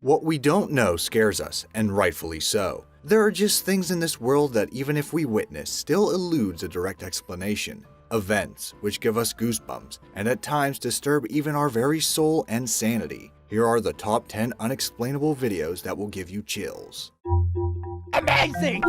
What we don't know scares us, and rightfully so. There are just things in this world that even if we witness, still eludes a direct explanation. Events which give us goosebumps, and at times disturb even our very soul and sanity. Here are the top 10 unexplainable videos that will give you chills. Amazing!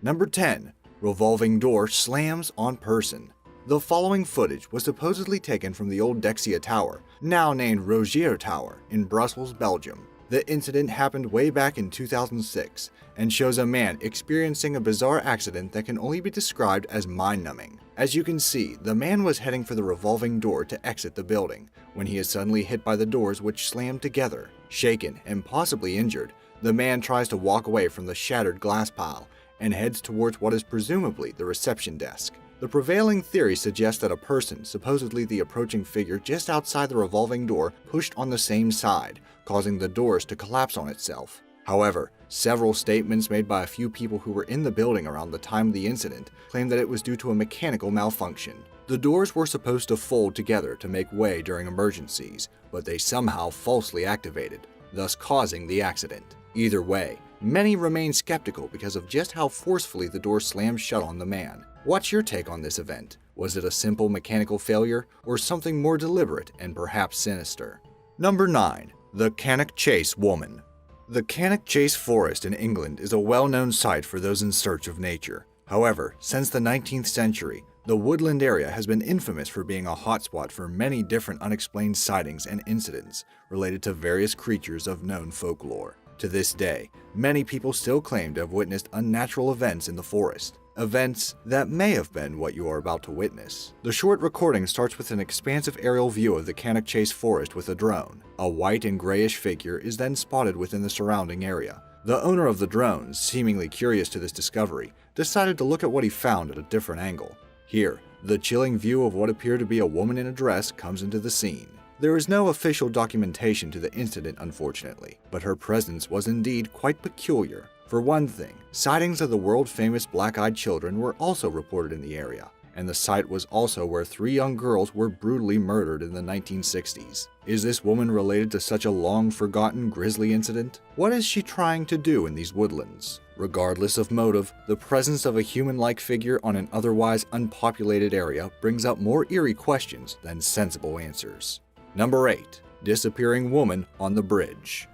Number 10. Revolving door slams on person. The following footage was supposedly taken from the old Dexia Tower, now named Rogier Tower, in Brussels, Belgium. The incident happened way back in 2006 and shows a man experiencing a bizarre accident that can only be described as mind-numbing. As you can see, the man was heading for the revolving door to exit the building when he is suddenly hit by the doors which slammed together. Shaken and possibly injured, the man tries to walk away from the shattered glass pile and heads towards what is presumably the reception desk. The prevailing theory suggests that a person, supposedly the approaching figure just outside the revolving door, pushed on the same side, causing the doors to collapse on itself. However, several statements made by a few people who were in the building around the time of the incident claim that it was due to a mechanical malfunction. The doors were supposed to fold together to make way during emergencies, but they somehow falsely activated, thus causing the accident. Either way, many remain skeptical because of just how forcefully the door slammed shut on the man. What's your take on this event? Was it a simple mechanical failure, or something more deliberate and perhaps sinister? Number 9. The Cannock Chase Woman. The Cannock Chase Forest in England is a well-known site for those in search of nature. However, since the 19th century, the woodland area has been infamous for being a hotspot for many different unexplained sightings and incidents related to various creatures of known folklore. To this day, many people still claim to have witnessed unnatural events in the forest. Events that may have been what you are about to witness. The short recording starts with an expansive aerial view of the Cannock Chase forest with a drone. A white and grayish figure is then spotted within the surrounding area. The owner of the drone, seemingly curious to this discovery, decided to look at what he found at a different angle. Here, the chilling view of what appeared to be a woman in a dress comes into the scene. There is no official documentation to the incident, unfortunately, but her presence was indeed quite peculiar. For one thing, sightings of the world-famous black-eyed children were also reported in the area, and the site was also where 3 young girls were brutally murdered in the 1960s. Is this woman related to such a long-forgotten grisly incident? What is she trying to do in these woodlands? Regardless of motive, the presence of a human-like figure on an otherwise unpopulated area brings up more eerie questions than sensible answers. Number 8. Disappearing Woman on the Bridge.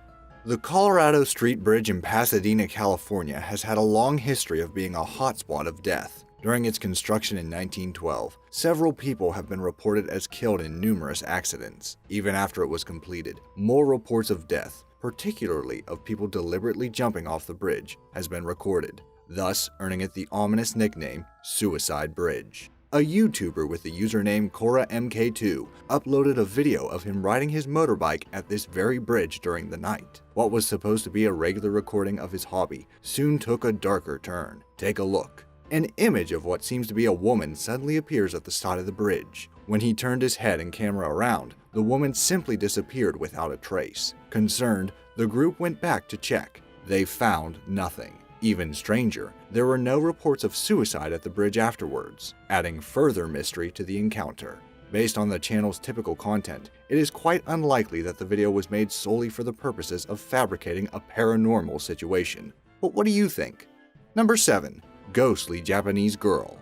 The Colorado Street Bridge in Pasadena, California has had a long history of being a hotspot of death. During its construction in 1912, several people have been reported as killed in numerous accidents. Even after it was completed, more reports of death, particularly of people deliberately jumping off the bridge, has been recorded, thus earning it the ominous nickname Suicide Bridge. A YouTuber with the username CoraMK2 uploaded a video of him riding his motorbike at this very bridge during the night. What was supposed to be a regular recording of his hobby soon took a darker turn. Take a look. An image of what seems to be a woman suddenly appears at the side of the bridge. When he turned his head and camera around, the woman simply disappeared without a trace. Concerned, the group went back to check. They found nothing. Even stranger, there were no reports of suicide at the bridge afterwards, adding further mystery to the encounter. Based on the channel's typical content, it is quite unlikely that the video was made solely for the purposes of fabricating a paranormal situation. But what do you think? Number 7. Ghostly Japanese Girl.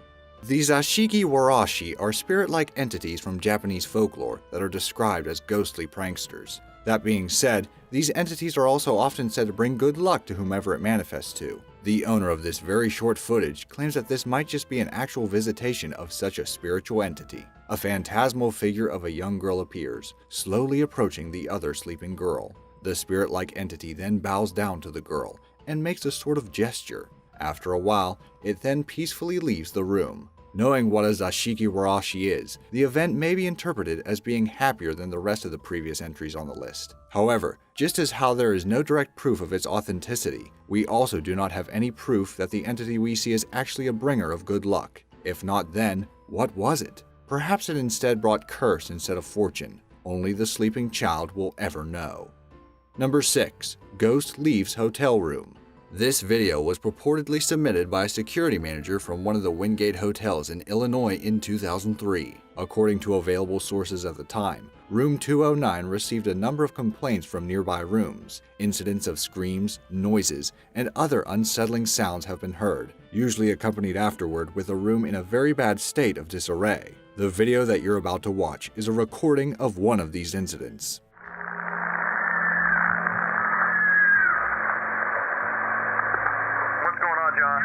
The Zashiki Warashi are spirit-like entities from Japanese folklore that are described as ghostly pranksters. That being said, these entities are also often said to bring good luck to whomever it manifests to. The owner of this very short footage claims that this might just be an actual visitation of such a spiritual entity. A phantasmal figure of a young girl appears, slowly approaching the other sleeping girl. The spirit-like entity then bows down to the girl and makes a sort of gesture. After a while, it then peacefully leaves the room. Knowing what a Zashiki Warashi is, the event may be interpreted as being happier than the rest of the previous entries on the list. However, just as how there is no direct proof of its authenticity, we also do not have any proof that the entity we see is actually a bringer of good luck. If not then, what was it? Perhaps it instead brought curse instead of fortune. Only the sleeping child will ever know. Number 6. Ghost leaves hotel room. This video was purportedly submitted by a security manager from one of the Wingate hotels in Illinois in 2003. According to available sources at the time, Room 209 received a number of complaints from nearby rooms. Incidents of screams, noises, and other unsettling sounds have been heard, usually accompanied afterward with a room in a very bad state of disarray. The video that you're about to watch is a recording of one of these incidents. What's going on, John?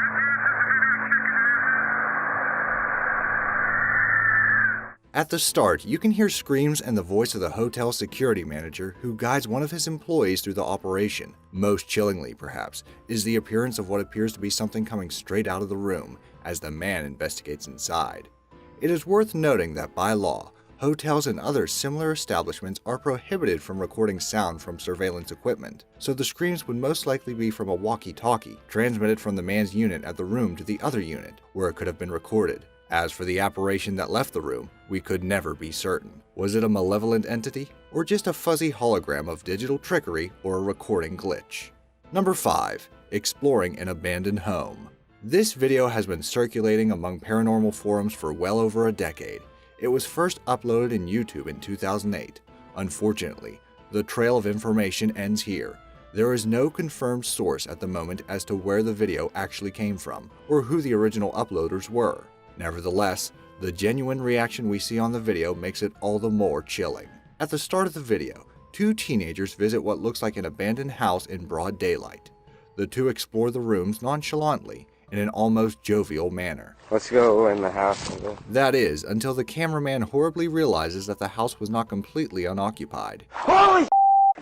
At the start, you can hear screams and the voice of the hotel security manager who guides one of his employees through the operation. Most chillingly, perhaps, is the appearance of what appears to be something coming straight out of the room as the man investigates inside. It is worth noting that by law, hotels and other similar establishments are prohibited from recording sound from surveillance equipment, so the screams would most likely be from a walkie-talkie transmitted from the man's unit at the room to the other unit, where it could have been recorded. As for the apparition that left the room, we could never be certain. Was it a malevolent entity, or just a fuzzy hologram of digital trickery or a recording glitch? Number 5. Exploring an abandoned home. This video has been circulating among paranormal forums for well over a decade. It was first uploaded in YouTube in 2008. Unfortunately, the trail of information ends here. There is no confirmed source at the moment as to where the video actually came from, or who the original uploaders were. Nevertheless, the genuine reaction we see on the video makes it all the more chilling. At the start of the video, two teenagers visit what looks like an abandoned house in broad daylight. The two explore the rooms nonchalantly, in an almost jovial manner. Let's go in the house. That is, until the cameraman horribly realizes that the house was not completely unoccupied. Holy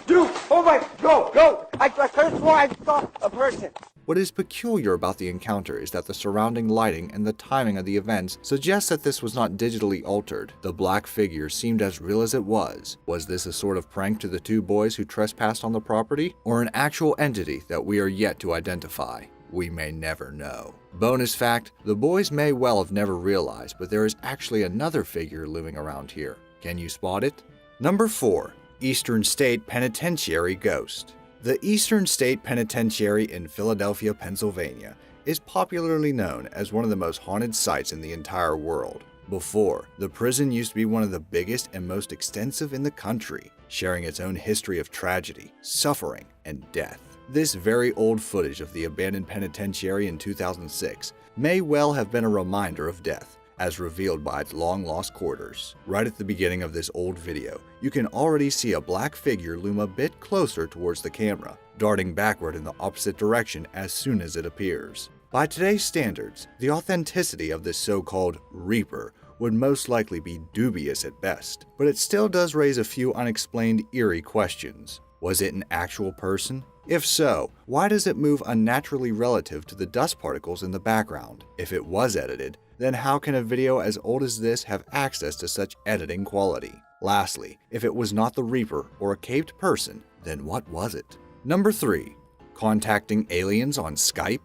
dude! Oh my, go! I first swore I saw a person. What is peculiar about the encounter is that the surrounding lighting and the timing of the events suggests that this was not digitally altered. The black figure seemed as real as it was. Was this a sort of prank to the two boys who trespassed on the property, or an actual entity that we are yet to identify? We may never know. Bonus fact, the boys may well have never realized, but there is actually another figure looming around here. Can you spot it? Number 4. Eastern State Penitentiary Ghost. The Eastern State Penitentiary in Philadelphia, Pennsylvania is popularly known as one of the most haunted sites in the entire world. Before, the prison used to be one of the biggest and most extensive in the country, sharing its own history of tragedy, suffering, and death. This very old footage of the abandoned penitentiary in 2006 may well have been a reminder of death, as revealed by its long-lost quarters. Right at the beginning of this old video, you can already see a black figure loom a bit closer towards the camera, darting backward in the opposite direction as soon as it appears. By today's standards, the authenticity of this so-called Reaper would most likely be dubious at best, but it still does raise a few unexplained eerie questions. Was it an actual person? If so, why does it move unnaturally relative to the dust particles in the background? If it was edited, then how can a video as old as this have access to such editing quality? Lastly, if it was not the Reaper or a caved person, then what was it? Number 3. Contacting aliens on Skype?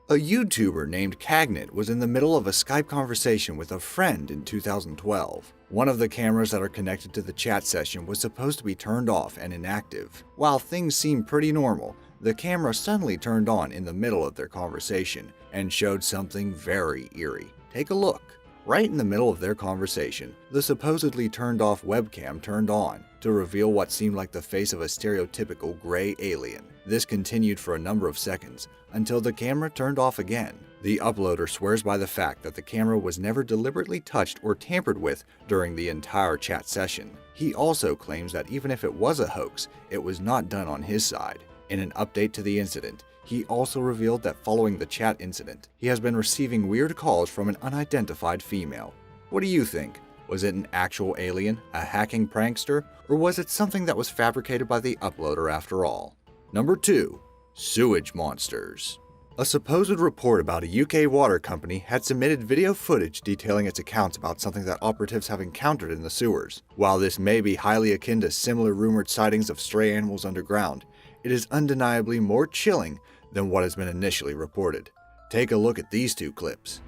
A YouTuber named Cagnett was in the middle of a Skype conversation with a friend in 2012. One of the cameras that are connected to the chat session was supposed to be turned off and inactive. While things seemed pretty normal, the camera suddenly turned on in the middle of their conversation and showed something very eerie. Take a look. Right in the middle of their conversation, the supposedly turned off webcam turned on to reveal what seemed like the face of a stereotypical gray alien. This continued for a number of seconds until the camera turned off again. The uploader swears by the fact that the camera was never deliberately touched or tampered with during the entire chat session. He also claims that even if it was a hoax, it was not done on his side. In an update to the incident, he also revealed that following the chat incident, he has been receiving weird calls from an unidentified female. What do you think? Was it an actual alien, a hacking prankster, or was it something that was fabricated by the uploader after all? Number 2. Sewage monsters. A supposed report about a UK water company had submitted video footage detailing its accounts about something that operatives have encountered in the sewers. While this may be highly akin to similar rumored sightings of stray animals underground, it is undeniably more chilling than what has been initially reported. Take a look at these two clips.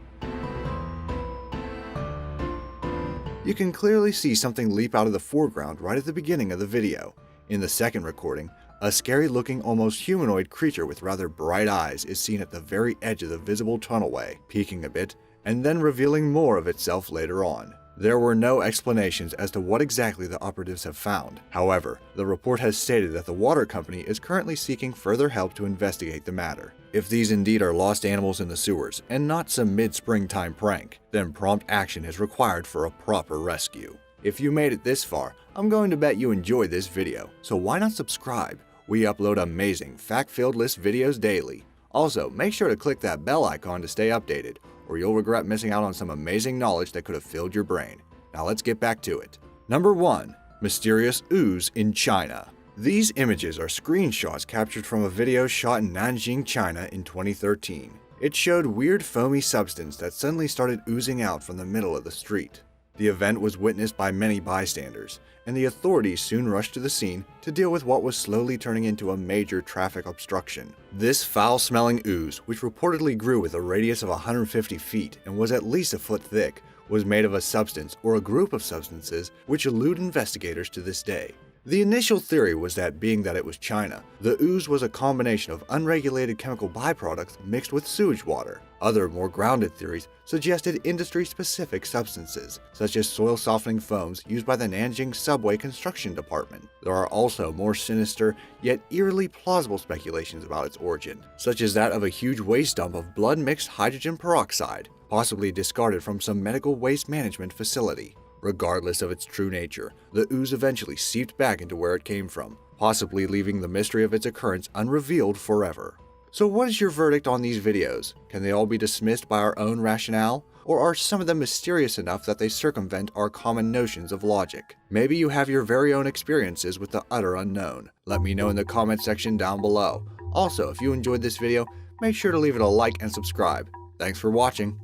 You can clearly see something leap out of the foreground right at the beginning of the video. In the second recording, A scary-looking, almost humanoid creature with rather bright eyes is seen at the very edge of the visible tunnelway, peeking a bit, and then revealing more of itself later on. There were no explanations as to what exactly the operatives have found. However, the report has stated that the water company is currently seeking further help to investigate the matter. If these indeed are lost animals in the sewers, and not some mid-springtime prank, then prompt action is required for a proper rescue. If you made it this far, I'm going to bet you enjoyed this video, so why not subscribe? We upload amazing, fact-filled list videos daily. Also, make sure to click that bell icon to stay updated, or you'll regret missing out on some amazing knowledge that could have filled your brain. Now let's get back to it. Number 1. Mysterious ooze in China. These images are screenshots captured from a video shot in Nanjing, China in 2013. It showed weird foamy substance that suddenly started oozing out from the middle of the street. The event was witnessed by many bystanders, and the authorities soon rushed to the scene to deal with what was slowly turning into a major traffic obstruction. This foul-smelling ooze, which reportedly grew with a radius of 150 feet and was at least a foot thick, was made of a substance or a group of substances which elude investigators to this day. The initial theory was that, being that it was China, the ooze was a combination of unregulated chemical byproducts mixed with sewage water. Other, more grounded theories suggested industry-specific substances, such as soil-softening foams used by the Nanjing subway construction department. There are also more sinister, yet eerily plausible speculations about its origin, such as that of a huge waste dump of blood-mixed hydrogen peroxide, possibly discarded from some medical waste management facility. Regardless of its true nature, the ooze eventually seeped back into where it came from, possibly leaving the mystery of its occurrence unrevealed forever. So what is your verdict on these videos? Can they all be dismissed by our own rationale? Or are some of them mysterious enough that they circumvent our common notions of logic? Maybe you have your very own experiences with the utter unknown. Let me know in the comment section down below. Also, if you enjoyed this video, make sure to leave it a like and subscribe. Thanks for watching.